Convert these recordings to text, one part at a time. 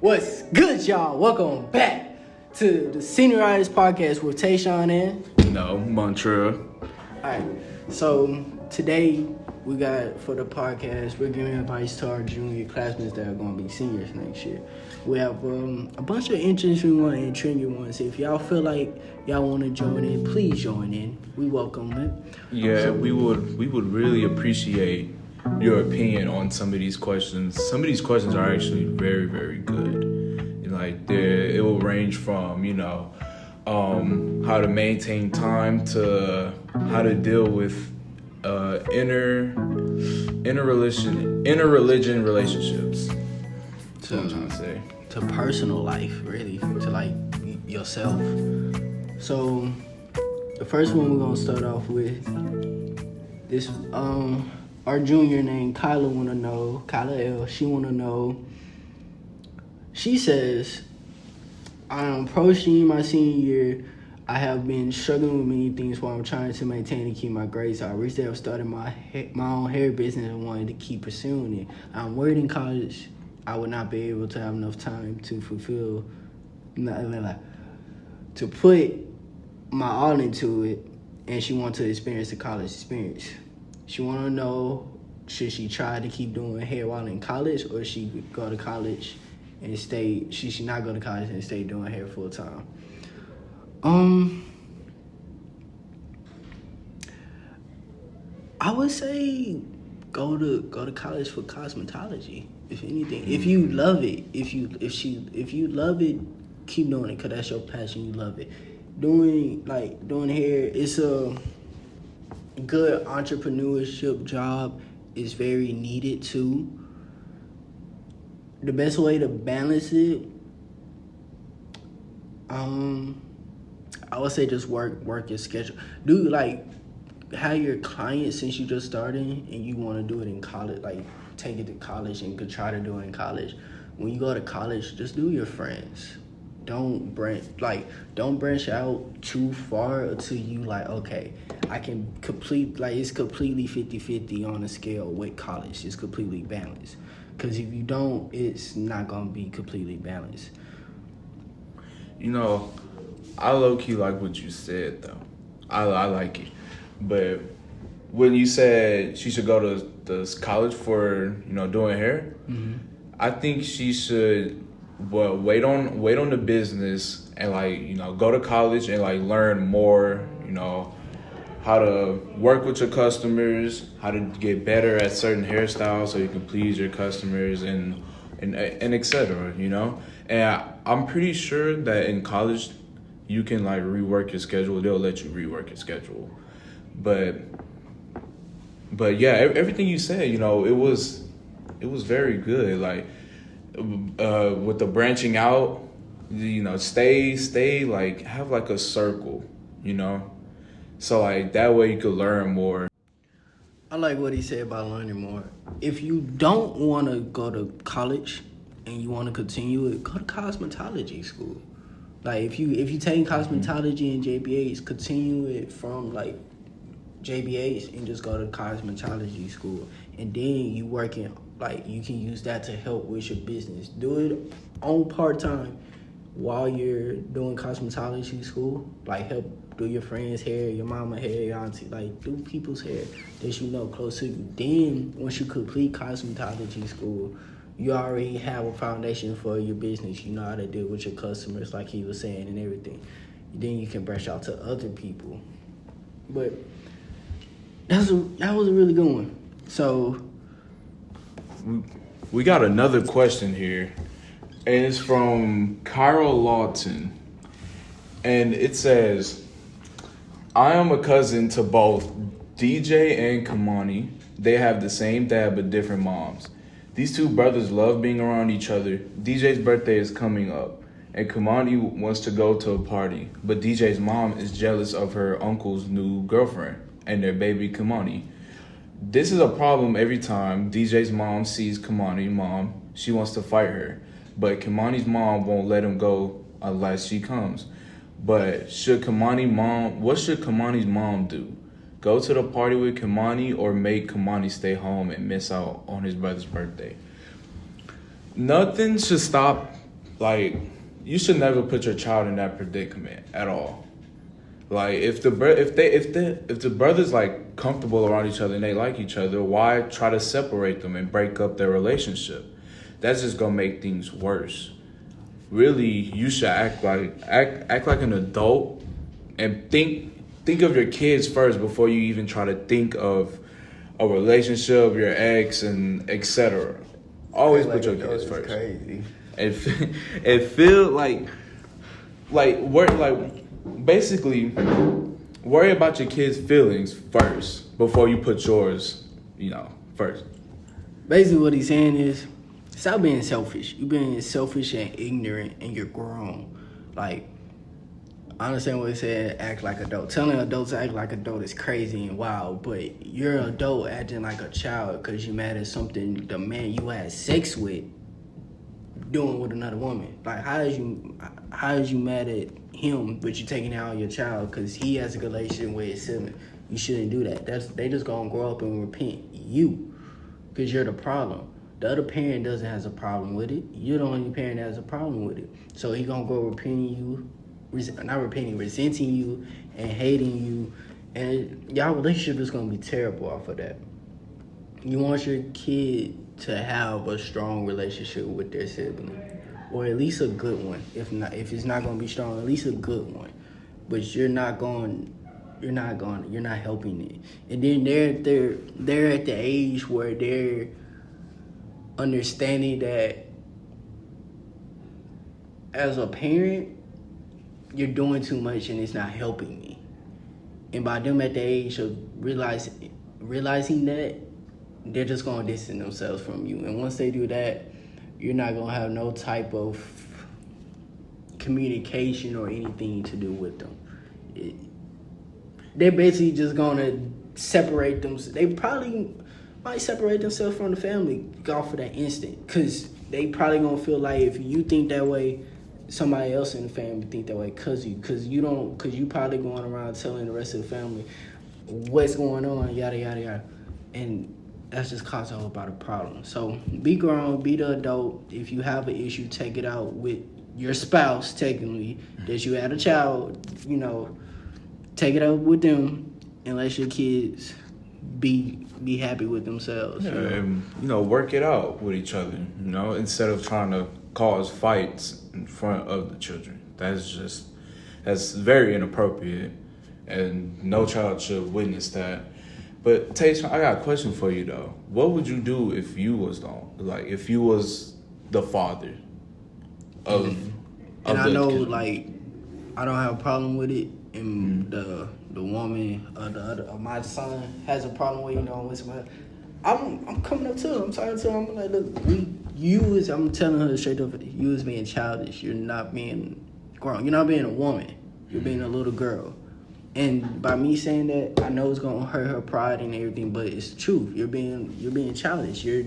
What's good, y'all? Welcome back to the Senioritis Podcast with Tayshawn and... Montreal. Alright, so today we got, for the podcast, we're giving advice to our junior classmates that are going to be seniors next year. We have a bunch of interesting ones and trendy ones. If y'all feel like y'all want to join in, please join in. We welcome it. Yeah, we would really appreciate your opinion on some of these questions. Some of these questions are actually very, very good. It will range from, how to maintain time to how to deal with inter-religion relationships. That's what I'm trying to say. To personal life, really, to like yourself. So the first one we're gonna start off with this. Our junior named Kyla L. She wanna know. She says, I'm approaching my senior year. I have been struggling with many things while I'm trying to maintain and keep my grades. I recently have started my own hair business and wanted to keep pursuing it. I'm worried in college I would not be able to have enough time to fulfill, to put my all into it, and she wants to experience the college experience. She want to know, should she try to keep doing hair while in college, or she go to college and stay, she should not go to college and stay doing hair full time? I would say go to college for cosmetology. If anything, if you love it, if you love it, keep doing it, 'cause that's your passion. You love it. Doing hair, it's a good entrepreneurship job. It's very needed too. The best way to balance it, I would say just work your schedule. Have your clients, since you just starting and you want to do it in college, take it to college and could try to do it in college. When you go to college, just do your friends. Don't branch out too far until you okay, I can complete, it's completely 50-50 on a scale with college. It's completely balanced. Because if you don't, it's not going to be completely balanced. I low-key like what you said, though. I like it. But when you said she should go to the college for, doing hair, mm-hmm. I think she should wait on the business and, go to college and, learn more, how to work with your customers, how to get better at certain hairstyles so you can please your customers and et cetera, And I'm pretty sure that in college you can, rework your schedule. They'll let you rework your schedule. But yeah, everything you said, it was very good. With the branching out, stay have a circle, so that way you could learn more. I like what he said about learning more. If you don't want to go to college and you want to continue it, go to cosmetology school. If you take cosmetology and JBAs, continue it from JBAs and just go to cosmetology school, and then you working you can use that to help with your business. Do it on part-time while you're doing cosmetology school. Help do your friend's hair, your mama hair, your auntie, do people's hair that close to you. Then once you complete cosmetology school, you already have a foundation for your business. You know how to deal with your customers, like he was saying, and everything. Then you can branch out to other people. But that was a really good one. So we got another question here, and it's from Carol Lawton, and it says, I am a cousin to both DJ and Kamani. They have the same dad but different moms. These two brothers love being around each other. DJ's birthday is coming up, and Kamani wants to go to a party, but DJ's mom is jealous of her uncle's new girlfriend and their baby Kamani. This is a problem every time DJ's mom sees Kamani's mom. She wants to fight her, but Kamani's mom won't let him go unless she comes. But what should Kamani's mom do? Go to the party with Kamani or make Kamani stay home and miss out on his brother's birthday? Nothing should stop like, you should never put your child in that predicament at all. Like, if the brothers like comfortable around each other and they like each other, why try to separate them and break up their relationship? That's just gonna make things worse. Really, you should act like an adult and think of your kids first before you even try to think of a relationship, your ex, and etc. Always put your kids first. Crazy. And feel like basically worry about your kids' feelings first before you put yours, first. Basically, what he's saying is, stop being selfish. You're being selfish and ignorant, and you're grown. Like, I understand what he said, act like adult. Telling adults to act like adult is crazy and wild, but you're an adult acting like a child because you mad at something the man you had sex with doing with another woman. Like, how is you mad at him, but you taking out your child because he has a relationship with his sibling? You shouldn't do that. They just gonna grow up and repent you, because you're the problem. The other parent doesn't have a problem with it. You're the only parent that has a problem with it. So he gonna go resenting you, and hating you, and y'all relationship is gonna be terrible off of that. You want your kid to have a strong relationship with their sibling, or at least a good one. If it's not gonna be strong, at least a good one. But you're not helping it. And then they're at the age where they're understanding that as a parent, you're doing too much and it's not helping me. And by them at the age of realizing that, they're just gonna distance themselves from you. And once they do that, you're not gonna have no type of communication or anything to do with them. They're basically just gonna separate them. They probably might separate themselves from the family off of that instant, because they probably gonna feel like if you think that way, somebody else in the family think that way because you probably going around telling the rest of the family what's going on, yada yada yada, and that's just causing a whole lot of problems. So be grown, be the adult. If you have an issue, take it out with your spouse. Technically, that you had a child, take it out with them, and let your kids be happy with themselves. Yeah, and work it out with each other. Instead of trying to cause fights in front of the children. That's very inappropriate, and no child should witness that. But Tayshon, I got a question for you though. What would you do if you was the father of? And I know, I don't have a problem with it, and the woman my son has a problem with I'm coming up to him. I'm talking to him. I'm like, look, I'm telling her straight up, you is being childish. You're not being grown. You're not being a woman. You're being a little girl. And by me saying that, I know it's gonna hurt her pride and everything, but it's the truth. You're being childish. You're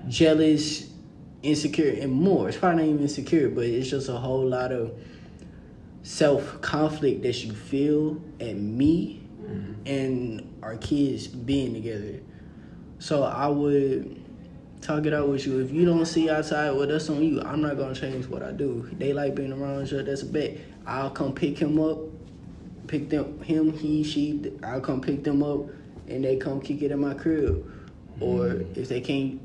jealous, insecure, and more. It's probably not even insecure, but it's just a whole lot of self-conflict that you feel at me and our kids being together. So I would talk it out with you. If you don't see outside, well, that's on you. I'm not gonna change what I do. They like being around each other. That's a bet. I'll come pick him up, I'll come pick them up, and they come kick it in my crib. Or if they can't,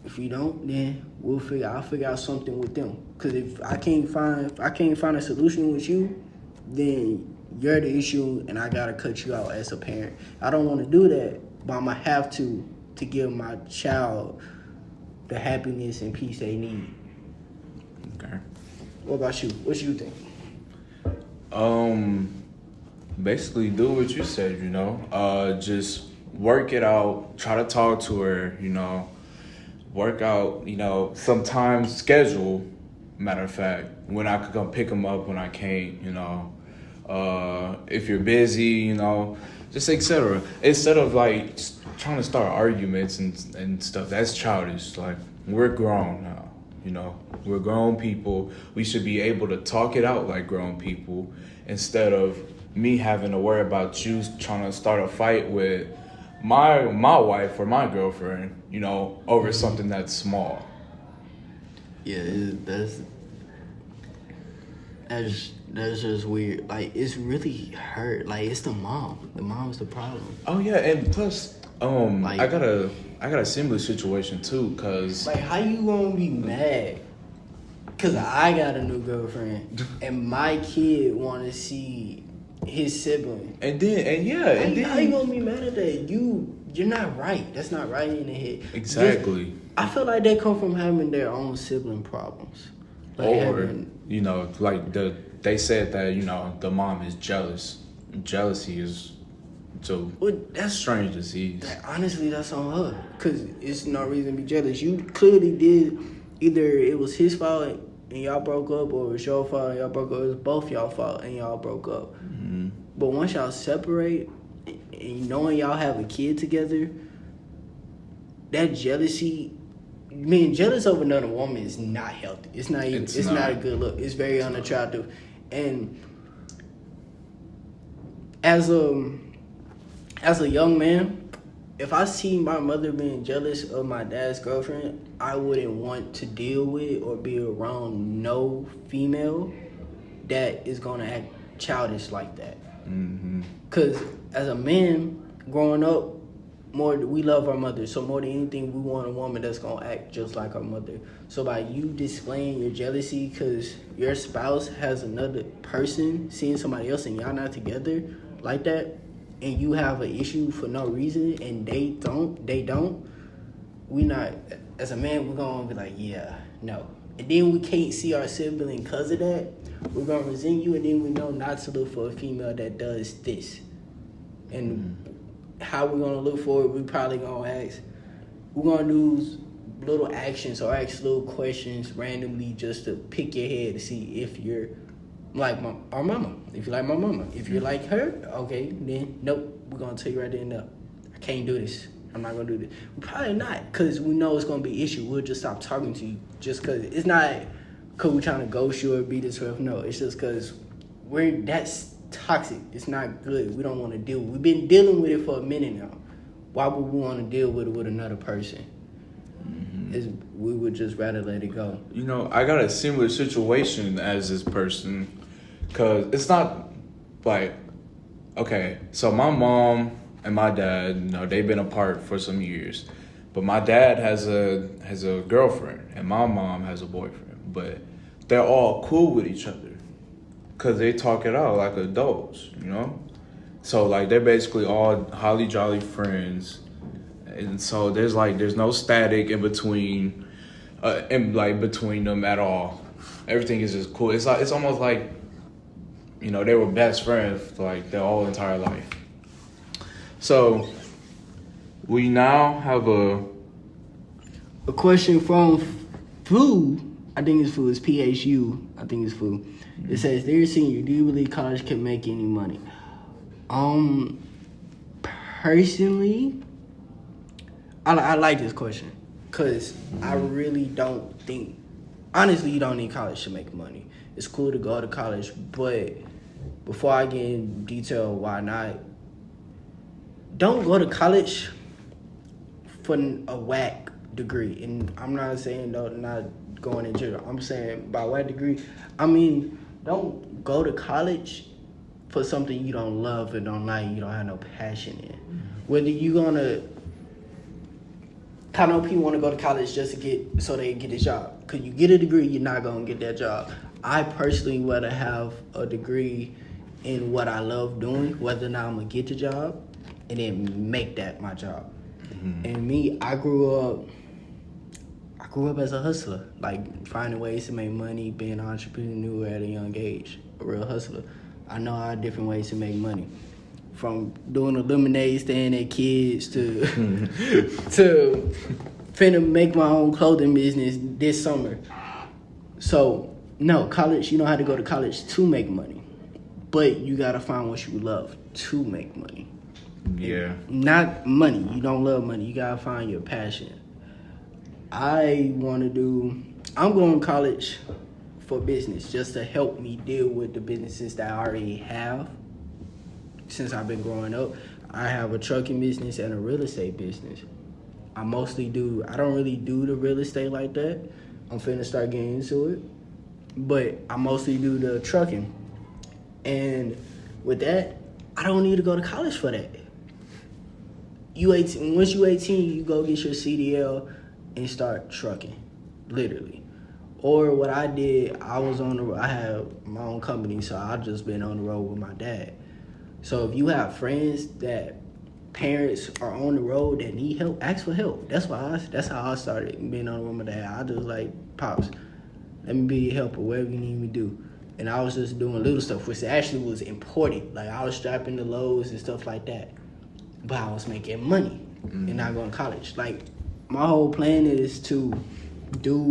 if you don't, then I'll figure out something with them. Cause if I can't find a solution with you, then you're the issue, and I gotta cut you out as a parent. I don't want to do that, but I'm gonna have to give my child the happiness and peace they need. Okay. What about you? What you think? Basically do what you said, just work it out, try to talk to her, work out, sometimes schedule, matter of fact, when I could come pick them up, when I can't, if you're busy, just etc. Instead of trying to start arguments and stuff, that's childish. Like, we're grown now, we're grown people. We should be able to talk it out like grown people, instead of me having to worry about you trying to start a fight with my wife or my girlfriend, over something that's small. Yeah, That's just weird. Like, it's really her. Like, it's the mom. The mom's the problem. Oh yeah, and plus, Like- I got a similar situation too, cause Like, how you gonna be mad? Cause I got a new girlfriend and my kid want to see his sibling. and then How you gonna be mad at that? You're not right. That's not right in the head. exactly. I feel like they come from having their own sibling problems. Like Or like they said that the mom is jealous. Jealousy is that's strange disease. honestly, that's on her. Cause it's no reason to be jealous. You clearly did. Either it was his fault and y'all broke up, or it was your fault and y'all broke up. It was both y'all fault and y'all broke up. Mm-hmm. But once y'all separate, and knowing y'all have a kid together, that jealousy, being jealous of another woman is not healthy. It's not even. It's not a good look. It's very unattractive. And as a young man, if I see my mother being jealous of my dad's girlfriend, I wouldn't want to deal with or be around no female that is gonna act childish like that. Mm-hmm. Cause as a man growing up, we love our mother. So more than anything, we want a woman that's gonna act just like our mother. So by you displaying your jealousy because your spouse has another person seeing somebody else and y'all not together like that, and you have an issue for no reason and they don't, we not, as a man, we're gonna be like, yeah, no. And then we can't see our sibling because of that. We're gonna resent you, and then we know not to look for a female that does this. And how we're gonna look for it, we probably gonna ask, we're gonna do little actions or ask little questions randomly just to pick your head to see if you're like our mama. If you like my mama. If you're like her, okay, then nope, we're gonna tell you right there, no, I can't do this. I'm not gonna do this. Probably not, because we know it's gonna be an issue. We'll just stop talking to you just because it's not because we're trying to ghost you or be this way. No, it's just because that's toxic. It's not good. We don't want to deal with it. We've been dealing with it for a minute now. Why would we want to deal with it with another person? We would just rather let it go. I got a similar situation as this person, because it's not like, okay, so my mom and my dad, they've been apart for some years, but my dad has a girlfriend and my mom has a boyfriend, but they're all cool with each other because they talk it out like adults, So like they're basically all holly jolly friends, and so there's no static in between, between them at all. Everything is just cool. It's almost like, they were best friends for like their whole entire life. So we now have a question from Fu. I think it's Fu. It's PHU. I think it's Fu. It says, "Dear senior, do you believe college can make any money?" Personally, I like this question because I really don't think, honestly, you don't need college to make money. It's cool to go to college, but before I get in detail why not, don't go to college for a whack degree. And I'm not saying not going in general. I'm saying by whack degree, I mean don't go to college for something you don't love and don't like, you don't have no passion in. Whether you gonna, I know people want to go to college just to so they can get a job. Because you get a degree, you're not gonna get that job. I personally rather have a degree in what I love doing, whether or not I'm gonna get the job, and then make that my job. And me, I grew up as a hustler, like finding ways to make money, being an entrepreneur at a young age, a real hustler. I know all different ways to make money, from doing a lemonade stand at kids to finna make my own clothing business this summer. So no, college, you know how to go to college to make money, but you gotta find what you love to make money. Yeah. Not money. You don't love money. You gotta find your passion. I'm going to college for business just to help me deal with the businesses that I already have since I've been growing up. I have a trucking business and a real estate business. I don't really do the real estate like that. I'm finna start getting into it. but I mostly do the trucking. And with that, I don't need to go to college for that. Once you 18, you go get your CDL and start trucking, literally. Or what I did, I had my own company, so I just been on the road with my dad. So if you have friends that parents are on the road that need help, ask for help. That's how I started being on the road with my dad. I just like, Pops, let me be your helper, whatever you need me to do. And I was just doing little stuff, which actually was important. Like I was strapping the loads and stuff like that. But I was making money and not going to college. Like my whole plan is to do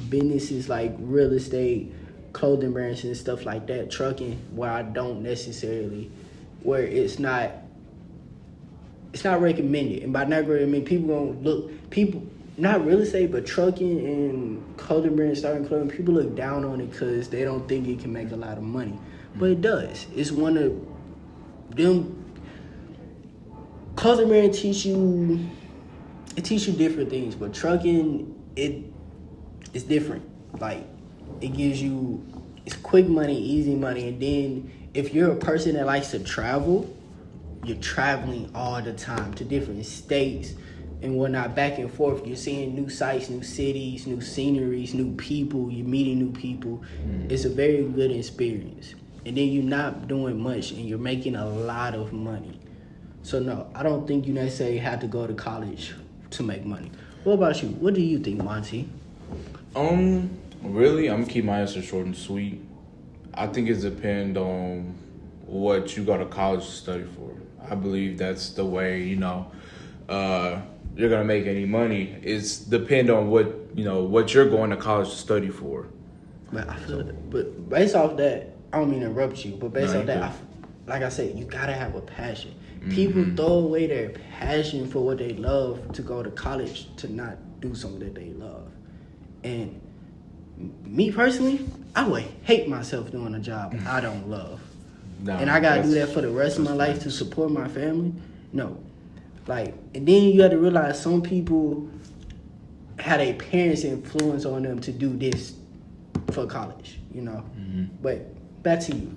businesses like real estate, clothing brands and stuff like that, trucking, where I don't necessarily, where it's not recommended. And by not recommended, people, not real estate, but trucking and clothing brands, starting clothing, people look down on it because they don't think it can make a lot of money. But it does. It's one of them. Clothing brand teach you different things, but trucking, it's different. Like, it gives you, it's quick money, easy money, and then if you're a person that likes to travel, you're traveling all the time to different states and whatnot, back and forth. You're seeing new sights, new cities, new sceneries, new people. You're meeting new people. It's a very good experience. And then you're not doing much, and you're making a lot of money. So no, I don't think you necessarily have to go to college to make money. What about you? What do you think, Monty? Really, I'm gonna keep my answer short and sweet. I think it depends on what you go to college to study for. I believe that's the way, you're gonna make any money. It's depend on what you're going to college to study for. But I feel but based off that, I don't mean to interrupt you, but based off that, like I said, you gotta have a passion. People throw away their passion for what they love to go to college to not do something that they love. And me personally, I would hate myself doing a job I don't love. No, and I gotta do that for the rest of my life to support my family? No. Like, and then you have to realize some people had their parents' influence on them to do this for college, But back to you.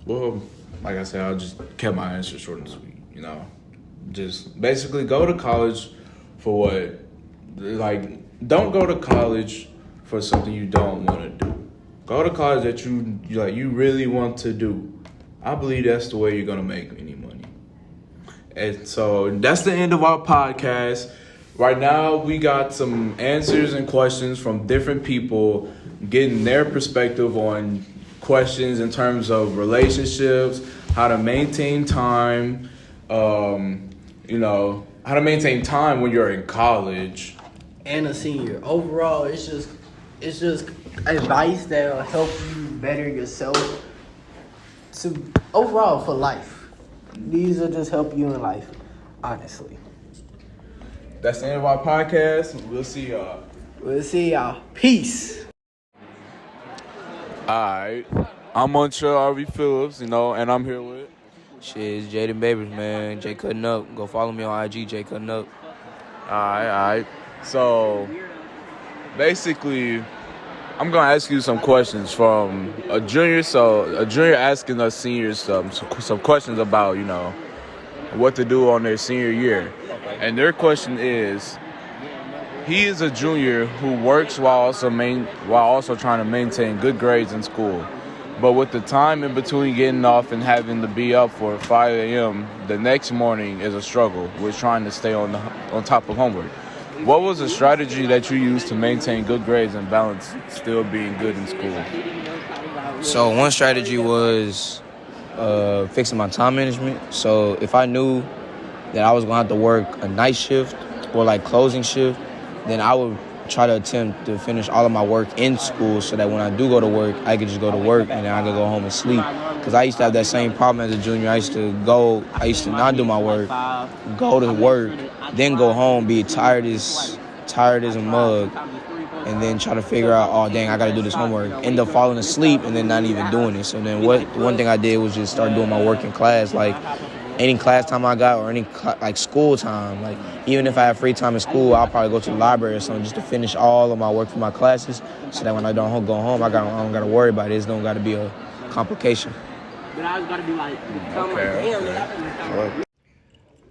Well, like I said, I'll just keep my answer short and sweet, Just basically go to college for what, don't go to college for something you don't want to do. Go to college that you really want to do. I believe that's the way you're going to make any money. And so that's the end of our podcast. Right now, we got some answers and questions from different people, getting their perspective on questions in terms of relationships, how to maintain time, how to maintain time when you're in college. And a senior. Overall, it's just advice that'll help you better yourself overall for life. These will just help you in life, honestly. That's the end of our podcast. We'll see y'all. Peace. Alright. I'm Montreal R.V. Phillips, and I'm here with Shit, it's Jaden Babers, man. Jay Cutting Up. Go follow me on IG, Jay Cutting Up. Alright. So, basically, I'm going to ask you some questions from a junior. So, a junior asking us seniors some questions about, what to do on their senior year. And their question is, he is a junior who works while also trying to maintain good grades in school. But with the time in between getting off and having to be up for 5 a.m. the next morning is a struggle with trying to stay on top of homework. What was a strategy that you used to maintain good grades and balance still being good in school? So one strategy was fixing my time management. So if I knew that I was going to have to work a night shift or like closing shift, then I would try to attempt to finish all of my work in school so that when I do go to work, I could just go to work and then I could go home and sleep. Because I used to have that same problem as a junior. I used to not do my work, go to work, then go home, be tired as a mug, and then try to figure out, oh, dang, I got to do this homework. End up falling asleep and then not even doing it. So then one thing I did was just start doing my work in class. Like, any class time I got or any like school time. Like even if I have free time in school, I'll probably go to the library or something just to finish all of my work for my classes, so that when I don't go home, I don't gotta worry about it. It's don't gotta be a complication. But I was gotta be like, Okay.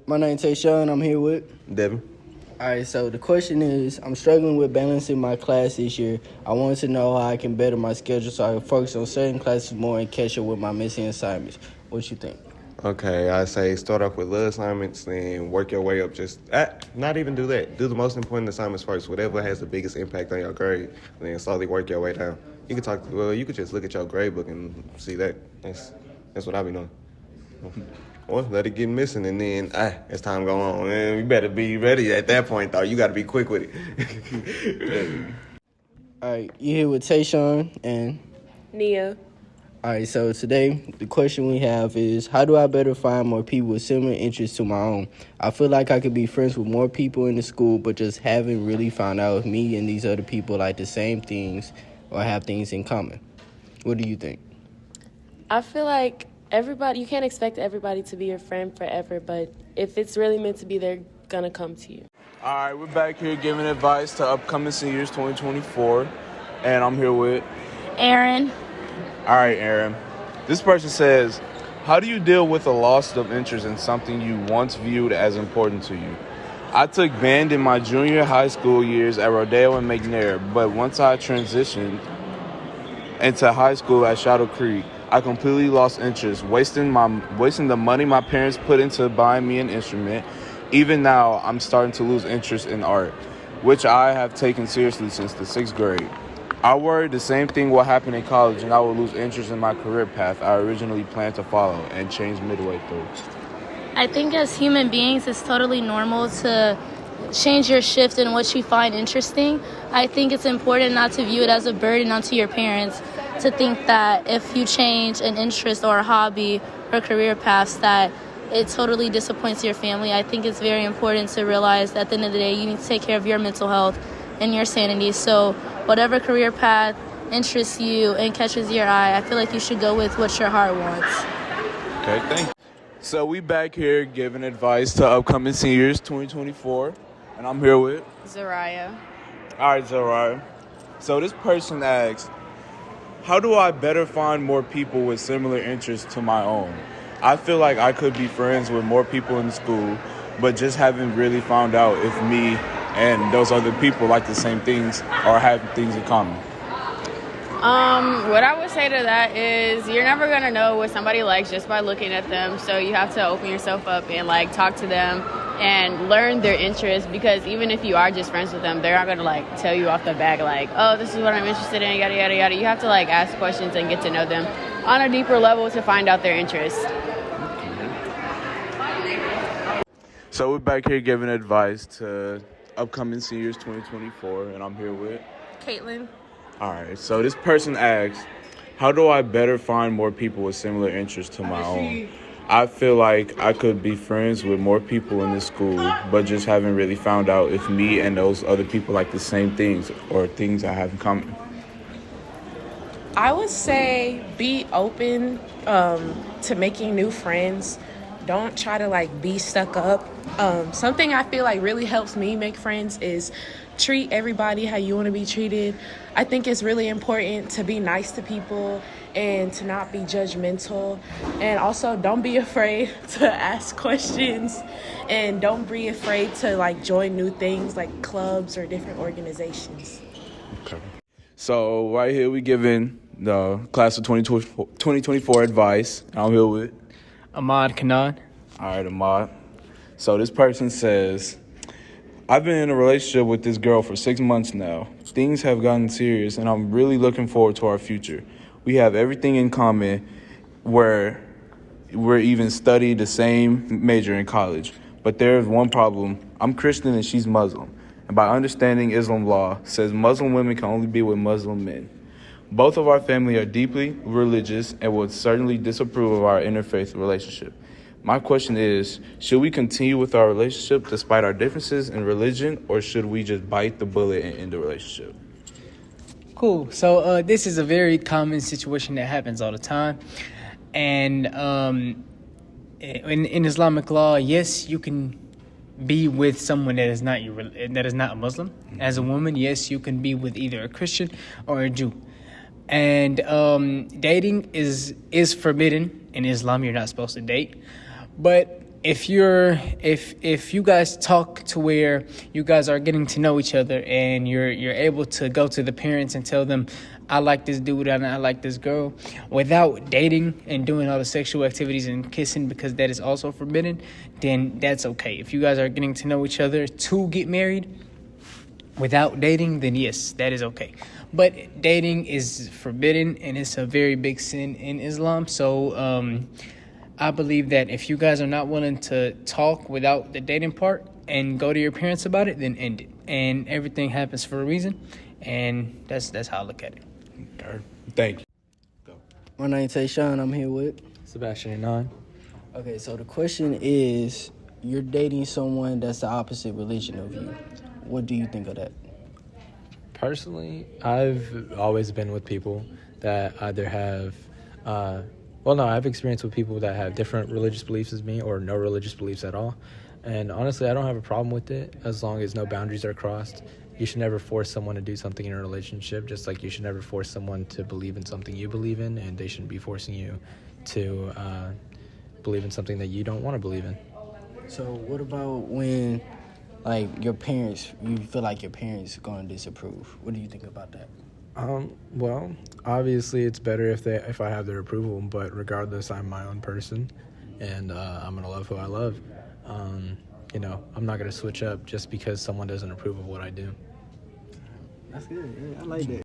My name's Tayshawn. I'm here with Devin. All right, so the question is, I'm struggling with balancing my class this year. I wanted to know how I can better my schedule so I can focus on certain classes more and catch up with my missing assignments. What you think? Okay, I say start off with little assignments, then work your way up. Just not even do that. Do the most important assignments first. Whatever has the biggest impact on your grade, then slowly work your way down. You could just look at your grade book and see that. That's what I be doing. Or let it get missing, and then as time go on, man, you better be ready at that point. Though you got to be quick with it. All right, you here with Tayshawn and Nia. All right, so today the question we have is, how do I better find more people with similar interests to my own? I feel like I could be friends with more people in the school, but just haven't really found out if me and these other people like the same things or have things in common. What do you think? I feel like you can't expect everybody to be your friend forever, but if it's really meant to be, they're gonna come to you. All right, we're back here giving advice to upcoming seniors 2024, and I'm here with Aaron. All right, Aaron. This person says, how do you deal with a loss of interest in something you once viewed as important to you? I took band in my junior high school years at Rodeo and McNair, but once I transitioned into high school at Shadow Creek, I completely lost interest, wasting the money my parents put into buying me an instrument. Even now, I'm starting to lose interest in art, which I have taken seriously since the 6th grade. I worried the same thing will happen in college and I will lose interest in my career path I originally planned to follow and change midway through. I think as human beings, it's totally normal to change your shift in what you find interesting. I think it's important not to view it as a burden onto your parents, to think that if you change an interest or a hobby or career paths that it totally disappoints your family. I think it's very important to realize that at the end of the day, you need to take care of your mental health and your sanity. So whatever career path interests you and catches your eye, I feel like you should go with what your heart wants. Okay, thank you. So we back here giving advice to upcoming seniors 2024, and I'm here with Zariah. All right, Zariah. So this person asks, how do I better find more people with similar interests to my own? I feel like I could be friends with more people in school, but just haven't really found out if me and those other people like the same things or have things in common. What I would say to that is you're never going to know what somebody likes just by looking at them. So you have to open yourself up and talk to them and learn their interests, because even if you are just friends with them, they're not going to tell you off the bat oh, this is what I'm interested in, yada, yada, yada. You have to ask questions and get to know them on a deeper level to find out their interests. So we're back here giving advice to upcoming seniors 2024, and I'm here with Caitlin. All right, so this person asks, how do I better find more people with similar interests to my own? I feel like I could be friends with more people in this school, but just haven't really found out if me and those other people like the same things or things I have in common. I would say be open to making new friends. Don't try to be stuck up. Something I feel really helps me make friends is treat everybody how you want to be treated. I think it's really important to be nice to people and to not be judgmental. And also don't be afraid to ask questions, and don't be afraid to join new things like clubs or different organizations. Okay. So right here we giving the class of 2024 advice. I'm here with Ahmad Kanan. All right, Ahmad. So this person says, I've been in a relationship with this girl for 6 months now. Things have gotten serious, and I'm really looking forward to our future. We have everything in common, where we're even studied the same major in college. But there's one problem. I'm Christian and she's Muslim. And by understanding Islam law, says Muslim women can only be with Muslim men. Both of our family are deeply religious and would certainly disapprove of our interfaith relationship. My question is, should we continue with our relationship despite our differences in religion, or should we just bite the bullet and end the relationship? Cool. So this is a very common situation that happens all the time. And in Islamic law, yes, you can be with someone that is not a Muslim. As a woman, yes, you can be with either a Christian or a Jew. And dating is forbidden in Islam. You're not supposed to date. But if you guys talk to where you guys are getting to know each other and you're able to go to the parents and tell them, I like this dude and I like this girl, without dating and doing all the sexual activities and kissing, because that is also forbidden, then that's okay. If you guys are getting to know each other to get married without dating, then yes, that is okay. But dating is forbidden and it's a very big sin in Islam. So I believe that if you guys are not willing to talk without the dating part and go to your parents about it, then end it. And everything happens for a reason, and that's how I look at it. Thank you. My name's Tayshawn. I'm here with Sebastian and Nine. Okay, so the question is, you're dating someone that's the opposite religion of you. What do you think of that? Personally, I've always been with people that either have, I've experienced with people that have different religious beliefs as me or no religious beliefs at all. And honestly, I don't have a problem with it as long as no boundaries are crossed. You should never force someone to do something in a relationship, just like you should never force someone to believe in something you believe in, and they shouldn't be forcing you to believe in something that you don't want to believe in. So what about when, like, you feel like your parents are going to disapprove? What do you think about that? Well, obviously it's better if I have their approval, but regardless, I'm my own person, and I'm going to love who I love. I'm not going to switch up just because someone doesn't approve of what I do. That's good. Yeah, I like that.